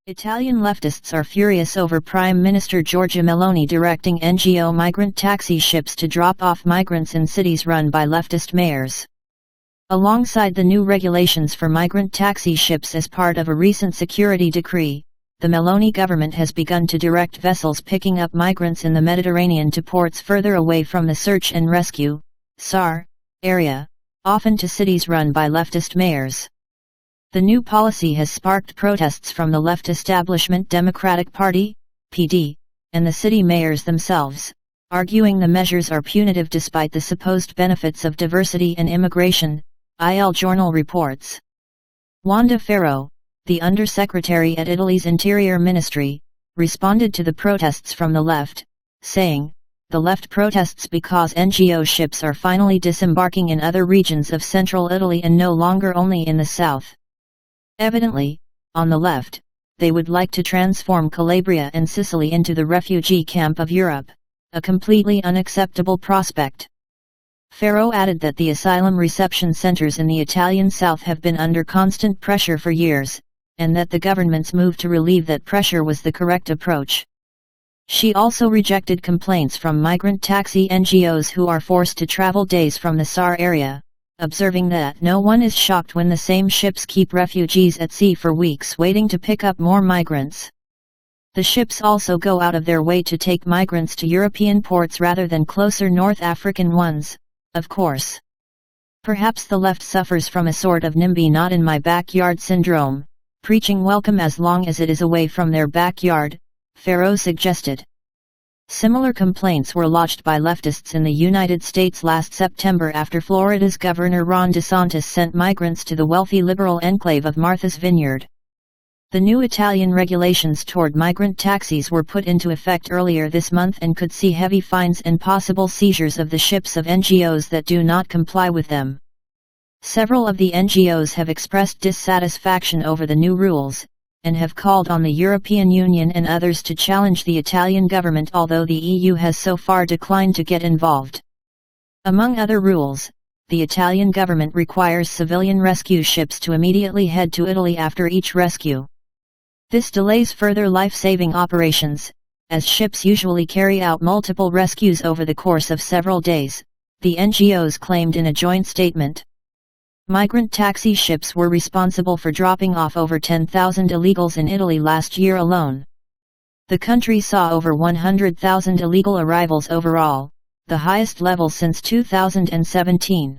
Italian leftists are furious over Prime Minister Giorgia Meloni directing NGO migrant taxi ships to drop off migrants in cities run by leftist mayors. Alongside the new regulations for migrant taxi ships as part of a recent security decree, the Meloni government has begun to direct vessels picking up migrants in the Mediterranean to ports further away from the search and rescue (SAR) area, often to cities run by leftist mayors. The new policy has sparked protests from the left establishment Democratic Party, PD, and the city mayors themselves, arguing the measures are punitive despite the supposed benefits of diversity and immigration, Giornale reports. Wanda Ferro, the undersecretary at Italy's Interior Ministry, responded to the protests from the left, saying, "The left protests because NGO ships are finally disembarking in other regions of central Italy and no longer only in the south. Evidently, on the left, they would like to transform Calabria and Sicily into the refugee camp of Europe, a completely unacceptable prospect." Ferro added that the asylum reception centers in the Italian south have been under constant pressure for years, and that the government's move to relieve that pressure was the correct approach. She also rejected complaints from migrant taxi NGOs who are forced to travel days from the SAR area, observing that no one is shocked when the same ships keep refugees at sea for weeks waiting to pick up more migrants. The ships also go out of their way to take migrants to European ports rather than closer North African ones, of course. Perhaps the left suffers from a sort of NIMBY not in my backyard syndrome, preaching welcome as long as it is away from their backyard, Ferro suggested. Similar complaints were lodged by leftists in the United States last September after Florida's Governor Ron DeSantis sent migrants to the wealthy liberal enclave of Martha's Vineyard. The new Italian regulations toward migrant taxis were put into effect earlier this month and could see heavy fines and possible seizures of the ships of NGOs that do not comply with them. Several of the NGOs have expressed dissatisfaction over the new rules, and have called on the European Union and others to challenge the Italian government, although the EU has so far declined to get involved. Among other rules, the Italian government requires civilian rescue ships to immediately head to Italy after each rescue. This delays further life-saving operations, as ships usually carry out multiple rescues over the course of several days, the NGOs claimed in a joint statement. Migrant taxi ships were responsible for dropping off over 10,000 illegals in Italy last year alone. The country saw over 100,000 illegal arrivals overall, the highest level since 2017.